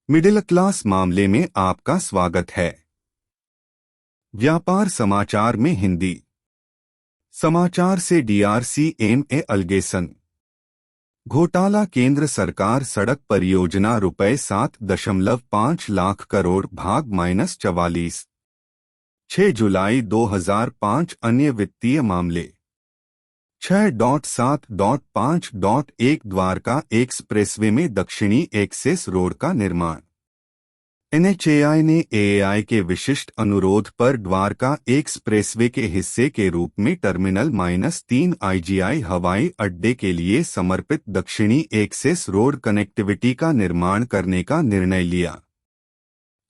Middle class मामले में आपका स्वागत है। व्यापार समाचार में हिंदी समाचार से DRCMA एलिगेशन घोटाला। केंद्र सरकार सड़क परियोजना ₹7.5 लाख करोड़ भाग -44। 6 जुलाई 2005। अन्य वित्तीय मामले 6.7.5.1 द्वारका एक्सप्रेसवे में दक्षिणी एक्सेस रोड का निर्माण। NHAI ने AAI के विशिष्ट अनुरोध पर द्वारका एक्सप्रेसवे के हिस्से के रूप में टर्मिनल -3 IGI हवाई अड्डे के लिए समर्पित दक्षिणी एक्सेस रोड कनेक्टिविटी का निर्माण करने का निर्णय लिया।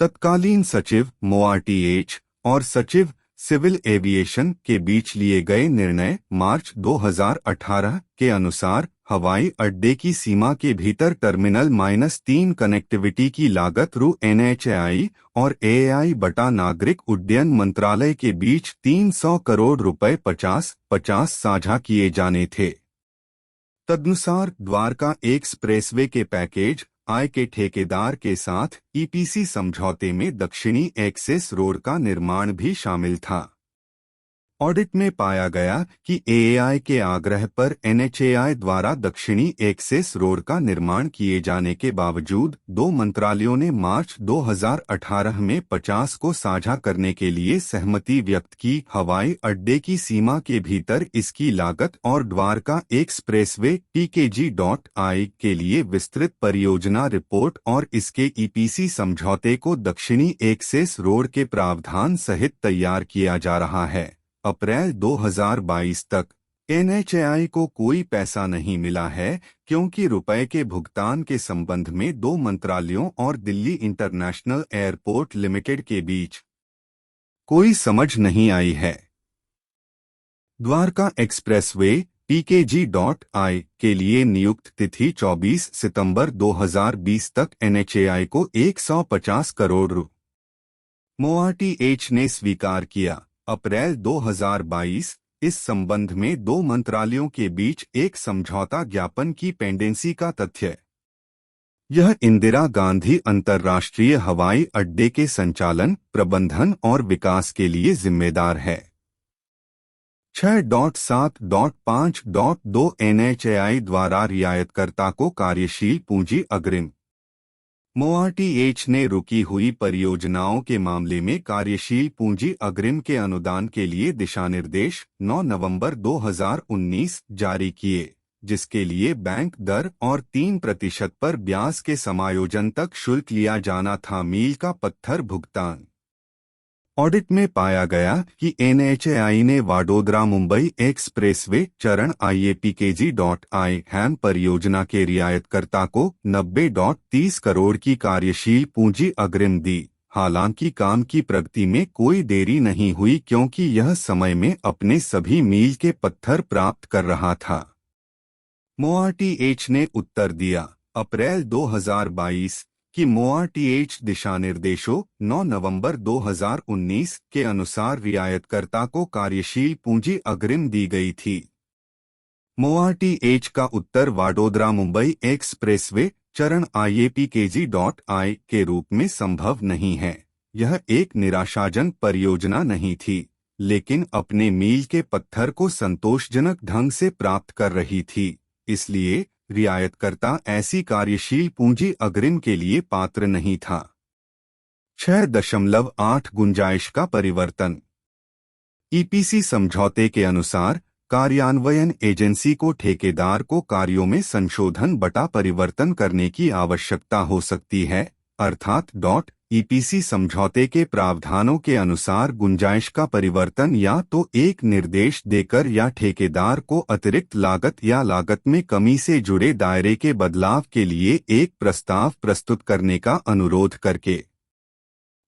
तत्कालीन सचिव MoRTH और सचिव सिविल एविएशन के बीच लिए गए निर्णय मार्च 2018 के अनुसार हवाई अड्डे की सीमा के भीतर टर्मिनल -3 कनेक्टिविटी की लागत NHAI और AAI बटा नागरिक उड्डयन मंत्रालय के बीच 300 करोड़ रुपए 50-50 साझा किए जाने थे। तदनुसार द्वारका एक्सप्रेसवे के पैकेज आय के ठेकेदार के साथ EPC समझौते में दक्षिणी एक्सेस रोड का निर्माण भी शामिल था। ऑडिट में पाया गया कि AAI के आग्रह पर NHAI द्वारा दक्षिणी एक्सेस रोड का निर्माण किए जाने के बावजूद दो मंत्रालयों ने मार्च 2018 में 50 को साझा करने के लिए सहमति व्यक्त की। हवाई अड्डे की सीमा के भीतर इसकी लागत और द्वारका एक्सप्रेसवे PKG.I के लिए विस्तृत परियोजना रिपोर्ट और इसके EPC समझौते को दक्षिणी एक्सेस रोड के प्रावधान सहित तैयार किया जा रहा है। अप्रैल 2022 तक NHAI को कोई पैसा नहीं मिला है क्योंकि रुपए के भुगतान के संबंध में दो मंत्रालयों और दिल्ली इंटरनेशनल एयरपोर्ट लिमिटेड के बीच कोई समझ नहीं आई है। द्वारका एक्सप्रेसवे PKG.I के लिए नियुक्त तिथि 24 सितंबर 2020 तक NHAI को 150 करोड़ रु MoRTH ने स्वीकार किया। अप्रैल 2022 इस संबंध में दो मंत्रालयों के बीच एक समझौता ज्ञापन की पेंडेंसी का तथ्य। यह इंदिरा गांधी अंतर्राष्ट्रीय हवाई अड्डे के संचालन, प्रबंधन और विकास के लिए जिम्मेदार है। 6.7.5.2 NHAI द्वारा रियायतकर्ता को कार्यशील पूंजी अग्रिम। MoRTH ने रुकी हुई परियोजनाओं के मामले में कार्यशील पूंजी अग्रिम के अनुदान के लिए दिशानिर्देश 9 नवंबर 2019 जारी किए, जिसके लिए बैंक दर और 3% पर ब्याज के समायोजन तक शुल्क लिया जाना था। मील का पत्थर भुगतान। ऑडिट में पाया गया कि NHAI ने वाडोदरा मुंबई एक्सप्रेसवे चरण PKG.I हैम परियोजना के रियायतकर्ता को 90.30 करोड़ की कार्यशील पूंजी अग्रिम दी। हालांकि काम की प्रगति में कोई देरी नहीं हुई क्योंकि यह समय में अपने सभी मील के पत्थर प्राप्त कर रहा था। MoRTH ने उत्तर दिया अप्रैल 2022 कि MoRTH दिशानिर्देशों 9 नवंबर 2019 के अनुसार रियायतकर्ता को कार्यशील पूंजी अग्रिम दी गई थी। MoRTH का उत्तर वाडोदरा मुंबई एक्सप्रेसवे चरण PKG.I के रूप में संभव नहीं है। यह एक निराशाजनक परियोजना नहीं थी, लेकिन अपने मील के पत्थर को संतोषजनक ढंग से प्राप्त कर रही थी। इसलिए रियायतकर्ता ऐसी कार्यशील पूंजी अग्रिम के लिए पात्र नहीं था। 6.8 गुंजाइश का परिवर्तन। EPC समझौते के अनुसार कार्यान्वयन एजेंसी को ठेकेदार को कार्यों में संशोधन बटा परिवर्तन करने की आवश्यकता हो सकती है, अर्थात EPC समझौते के प्रावधानों के अनुसार गुंजाइश का परिवर्तन या तो एक निर्देश देकर या ठेकेदार को अतिरिक्त लागत या लागत में कमी से जुड़े दायरे के बदलाव के लिए एक प्रस्ताव प्रस्तुत करने का अनुरोध करके।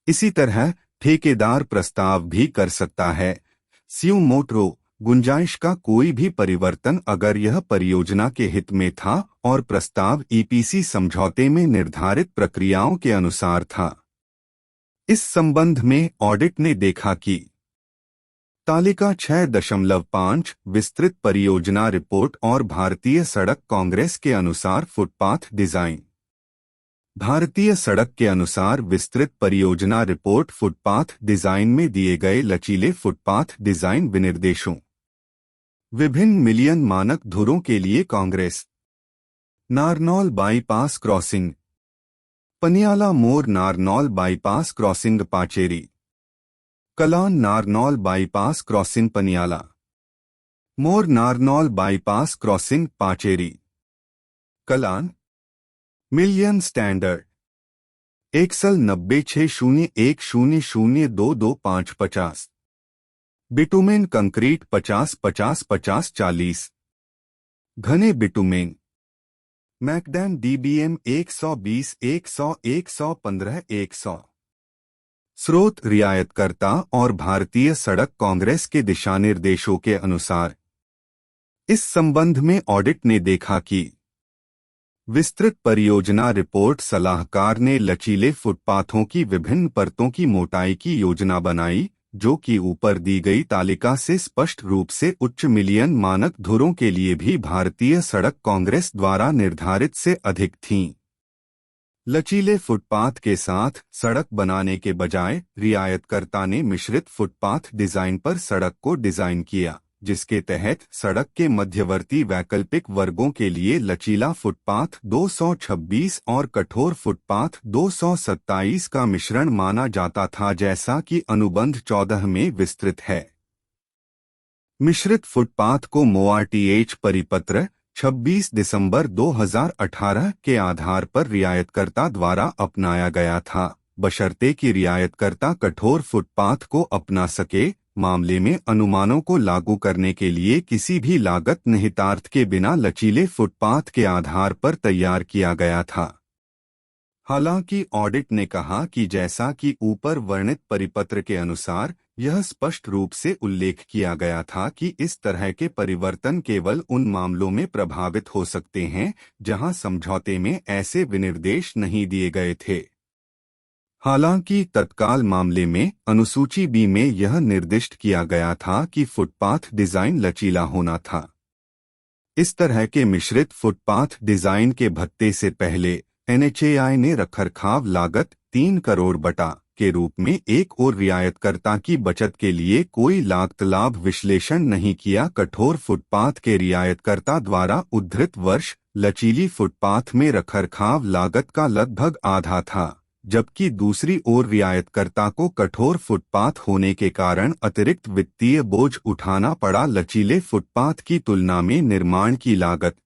इसी तरह ठेकेदार प्रस्ताव भी कर सकता है स्यू मोटो गुंजाइश का कोई भी परिवर्तन अगर यह परियोजना के हित में था और प्रस्ताव EPC समझौते में निर्धारित प्रक्रियाओं के अनुसार था। इस संबंध में ऑडिट ने देखा कि तालिका 6.5 विस्तृत परियोजना रिपोर्ट और भारतीय सड़क कांग्रेस के अनुसार फुटपाथ डिजाइन भारतीय सड़क के अनुसार विस्तृत परियोजना रिपोर्ट फुटपाथ डिजाइन में दिए गए लचीले फुटपाथ डिजाइन विनिर्देशों। विभिन्न मिलियन मानक धुरों के लिए Congress. Narnaul bypass crossing, Paniyala Mor Narnaul bypass crossing Pacheri, Kalan Narnaul bypass crossing Paniyala, Mor Narnaul bypass crossing Pacheri, Kalan. Million standard axle 966010022550, bitumen concrete 50-50-50-40, घने बिटुमेन मैकडेम डीबीएम 120-100-115-100। स्रोत रियायतकर्ता और भारतीय सड़क कांग्रेस के दिशानिर्देशों के अनुसार इस संबंध में ऑडिट ने देखा कि विस्तृत परियोजना रिपोर्ट सलाहकार ने लचीले फुटपाथों की विभिन्न परतों की मोटाई की योजना बनाई, जो कि ऊपर दी गई तालिका से स्पष्ट रूप से उच्च मिलियन मानक धुरों के लिए भी भारतीय सड़क कांग्रेस द्वारा निर्धारित से अधिक थीं। लचीले फुटपाथ के साथ सड़क बनाने के बजाय रियायतकर्ता ने मिश्रित फुटपाथ डिजाइन पर सड़क को डिजाइन किया, जिसके तहत सड़क के मध्यवर्ती वैकल्पिक वर्गों के लिए लचीला फुटपाथ 226 और कठोर फुटपाथ 227 का मिश्रण माना जाता था, जैसा कि अनुबंध 14 में विस्तृत है। मिश्रित फुटपाथ को मोआरटीएच परिपत्र 26 दिसंबर 2018 के आधार पर रियायतकर्ता द्वारा अपनाया गया था, बशर्ते कि रियायतकर्ता कठोर फुटपाथ को अपना सके। मामले में अनुमानों को लागू करने के लिए किसी भी लागत निहितार्थ के बिना लचीले फुटपाथ के आधार पर तैयार किया गया था। हालांकि ऑडिट ने कहा कि जैसा कि ऊपर वर्णित परिपत्र के अनुसार यह स्पष्ट रूप से उल्लेख किया गया था कि इस तरह के परिवर्तन केवल उन मामलों में प्रभावित हो सकते हैं जहां समझौते में ऐसे विनिर्देश नहीं दिए गए थे। हालांकि तत्काल मामले में अनुसूची बी में यह निर्दिष्ट किया गया था कि फुटपाथ डिजाइन लचीला होना था। इस तरह के मिश्रित फुटपाथ डिजाइन के भत्ते से पहले एनएचएआई ने रखरखाव लागत 3 करोड़ बटा के रूप में एक और रियायतकर्ता की बचत के लिए कोई लागत लाभ विश्लेषण नहीं किया। कठोर फुटपाथ के रियायतकर्ता द्वारा उद्धृत वर्ष लचीली फुटपाथ में रखरखाव लागत का लगभग आधा था, जबकि दूसरी ओर रियायतकर्ता को कठोर फुटपाथ होने के कारण अतिरिक्त वित्तीय बोझ उठाना पड़ा लचीले फुटपाथ की तुलना में निर्माण की लागत।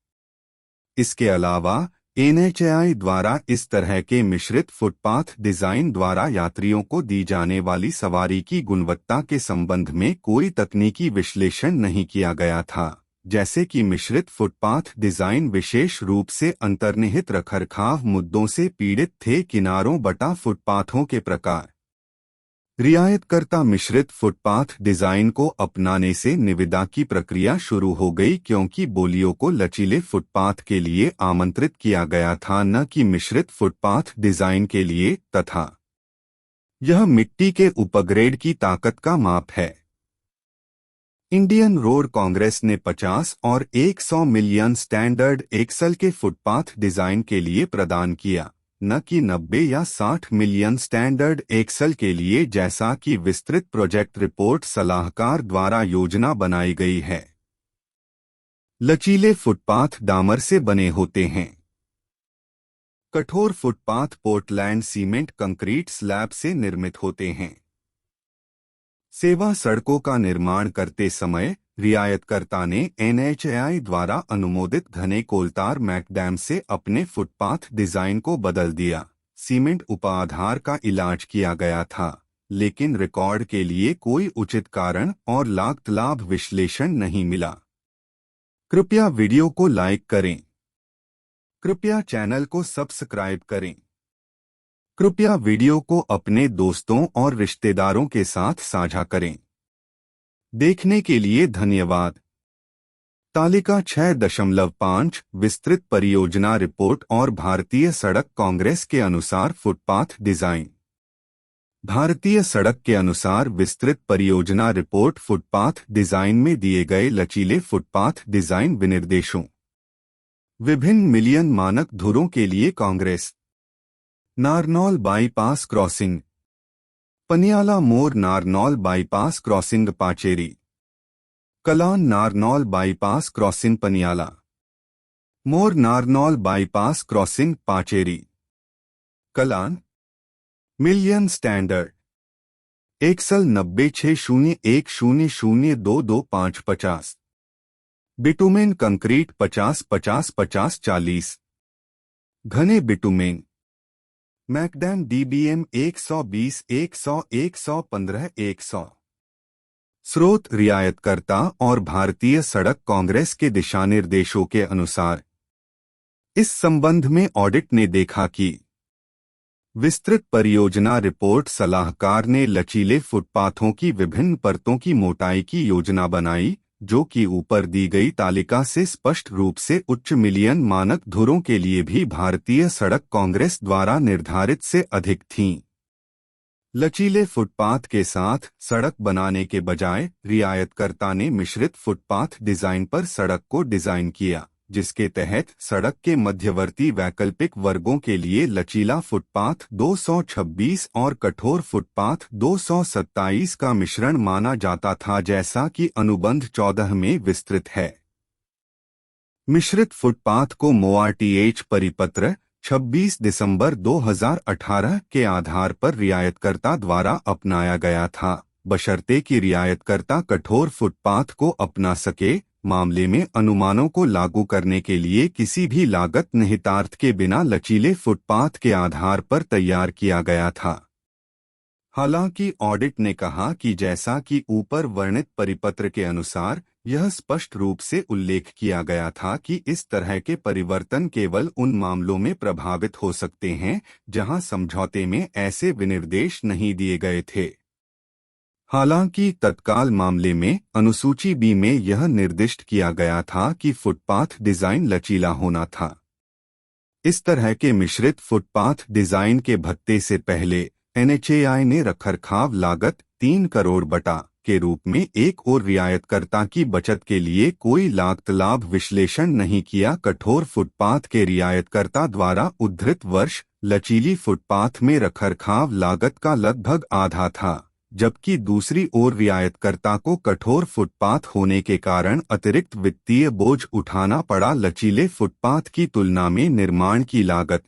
इसके अलावा एनएचएआई द्वारा इस तरह के मिश्रित फुटपाथ डिजाइन द्वारा यात्रियों को दी जाने वाली सवारी की गुणवत्ता के संबंध में कोई तकनीकी विश्लेषण नहीं किया गया था, जैसे कि मिश्रित फुटपाथ डिजाइन विशेष रूप से अंतर्निहित रखरखाव मुद्दों से पीड़ित थे। किनारों बटा फुटपाथों के प्रकार रियायतकर्ता मिश्रित फुटपाथ डिजाइन को अपनाने से निविदा की प्रक्रिया शुरू हो गई, क्योंकि बोलियों को लचीले फुटपाथ के लिए आमंत्रित किया गया था, न कि मिश्रित फुटपाथ डिजाइन के लिए, तथा यह मिट्टी के उपग्रेड की ताकत का माप है। इंडियन रोड कांग्रेस ने 50 और 100 मिलियन स्टैंडर्ड एक्सल के फुटपाथ डिजाइन के लिए प्रदान किया, न कि 90 या 60 मिलियन स्टैंडर्ड एक्सल के लिए, जैसा कि विस्तृत प्रोजेक्ट रिपोर्ट सलाहकार द्वारा योजना बनाई गई है। लचीले फुटपाथ डामर से बने होते हैं। कठोर footpath Portland cement concrete slab से निर्मित होते हैं। सेवा सड़कों का निर्माण करते समय रियायतकर्ता ने एनएचएआई द्वारा अनुमोदित घने कोलतार मैकडेम से अपने फुटपाथ डिजाइन को बदल दिया। सीमेंट उपाधार का इलाज किया गया था, लेकिन रिकॉर्ड के लिए कोई उचित कारण और लागत लाभ विश्लेषण नहीं मिला। कृपया वीडियो को लाइक करें। कृपया चैनल को सब्सक्राइब करें। कृपया वीडियो को अपने दोस्तों और रिश्तेदारों के साथ साझा करें। देखने के लिए धन्यवाद। तालिका 6.5 विस्तृत परियोजना रिपोर्ट और भारतीय सड़क कांग्रेस के अनुसार फुटपाथ डिजाइन। भारतीय सड़क के अनुसार विस्तृत परियोजना रिपोर्ट फुटपाथ डिजाइन में दिए गए लचीले फुटपाथ डिजाइन विनिर्देशों। विभिन्न मिलियन मानक धुरों के लिए Congress. Narnaul bypass crossing, Paniyala Mor Narnaul bypass crossing Pacheri, Kalan Narnaul bypass crossing Paniyala, Mor Narnaul bypass crossing Pacheri, Kalan. Million standard axle 966010022550, bitumen concrete 50-50-50-40, घने बिटुमेन, मैकडेम डीबीएम 120-100-115-100। स्रोत रियायतकर्ता और भारतीय सड़क कांग्रेस के दिशानिर्देशों के अनुसार इस संबंध में ऑडिट ने देखा कि विस्तृत परियोजना रिपोर्ट सलाहकार ने लचीले फुटपाथों की विभिन्न परतों की मोटाई की योजना बनाई, जो कि ऊपर दी गई तालिका से स्पष्ट रूप से उच्च मिलियन मानक धुरों के लिए भी भारतीय सड़क कांग्रेस द्वारा निर्धारित से अधिक थीं। लचीले फुटपाथ के साथ सड़क बनाने के बजाय रियायतकर्ता ने मिश्रित फुटपाथ डिजाइन पर सड़क को डिजाइन किया, जिसके तहत सड़क के मध्यवर्ती वैकल्पिक वर्गों के लिए लचीला फुटपाथ 226 और कठोर फुटपाथ 227 का मिश्रण माना जाता था, जैसा कि अनुबंध 14 में विस्तृत है। मिश्रित फुटपाथ को मोआरटीएच परिपत्र 26 दिसंबर 2018 के आधार पर रियायतकर्ता द्वारा अपनाया गया था, बशर्ते कि रियायतकर्ता कठोर फुटपाथ को अपना सके। मामले में अनुमानों को लागू करने के लिए किसी भी लागत निहितार्थ के बिना लचीले फुटपाथ के आधार पर तैयार किया गया था। हालांकि ऑडिट ने कहा कि जैसा कि ऊपर वर्णित परिपत्र के अनुसार यह स्पष्ट रूप से उल्लेख किया गया था कि इस तरह के परिवर्तन केवल उन मामलों में प्रभावित हो सकते हैं जहां समझौते में ऐसे विनिर्देश नहीं दिए गए थे। हालांकि तत्काल मामले में अनुसूची बी में यह निर्दिष्ट किया गया था कि फुटपाथ डिजाइन लचीला होना था। इस तरह के मिश्रित फुटपाथ डिजाइन के भत्ते से पहले एनएचएआई ने रखरखाव लागत 3 करोड़ बटा के रूप में एक और रियायतकर्ता की बचत के लिए कोई लागत लाभ विश्लेषण नहीं किया। कठोर फुटपाथ के रियायतकर्ता द्वारा उद्धृत वर्ष लचीली फुटपाथ में रखरखाव लागत का लगभग आधा था, जबकि दूसरी ओर रियायतकर्ता को कठोर फुटपाथ होने के कारण अतिरिक्त वित्तीय बोझ उठाना पड़ा लचीले फुटपाथ की तुलना में निर्माण की लागत।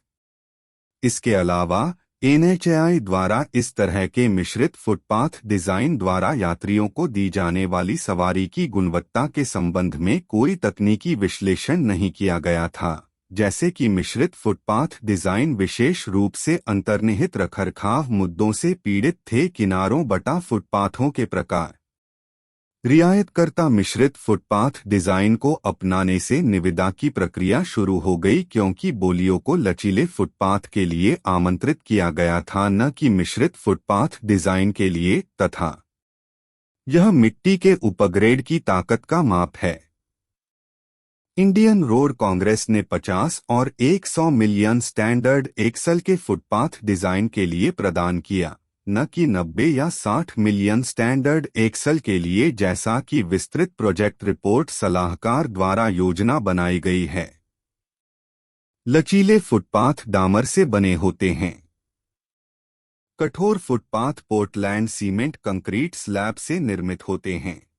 इसके अलावा एनएचएआई द्वारा इस तरह के मिश्रित फुटपाथ डिजाइन द्वारा यात्रियों को दी जाने वाली सवारी की गुणवत्ता के संबंध में कोई तकनीकी विश्लेषण नहीं किया गया था, जैसे कि मिश्रित फुटपाथ डिजाइन विशेष रूप से अंतर्निहित रखरखाव मुद्दों से पीड़ित थे। किनारों बटा फुटपाथों के प्रकार रियायतकर्ता मिश्रित फुटपाथ डिजाइन को अपनाने से निविदा की प्रक्रिया शुरू हो गई, क्योंकि बोलियों को लचीले फुटपाथ के लिए आमंत्रित किया गया था, न कि मिश्रित फुटपाथ डिजाइन के लिए, तथा यह मिट्टी के उपग्रेड की ताकत का माप है। इंडियन रोड कांग्रेस ने 50 और 100 मिलियन स्टैंडर्ड एक्सल के फुटपाथ डिजाइन के लिए प्रदान किया, न कि 90 या 60 मिलियन स्टैंडर्ड एक्सल के लिए, जैसा कि विस्तृत प्रोजेक्ट रिपोर्ट सलाहकार द्वारा योजना बनाई गई है। लचीले फुटपाथ डामर से बने होते हैं। कठोर footpath Portland cement concrete slab से निर्मित होते हैं।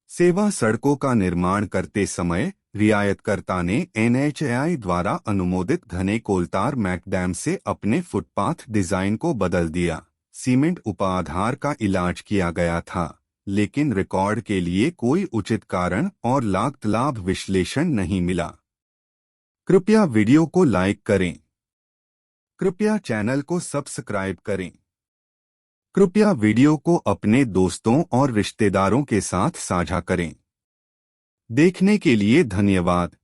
सेवा सड़कों का निर्माण करते समय रियायतकर्ता ने एनएचएआई द्वारा अनुमोदित घने कोलतार मैकडेम से अपने फुटपाथ डिजाइन को बदल दिया। सीमेंट उपाधार का इलाज किया गया था, लेकिन रिकॉर्ड के लिए कोई उचित कारण और लागत लाभ विश्लेषण नहीं मिला। कृपया वीडियो को लाइक करें। कृपया चैनल को सब्सक्राइब करें। कृपया वीडियो को अपने दोस्तों और रिश्तेदारों के साथ साझा करें। देखने के लिए धन्यवाद।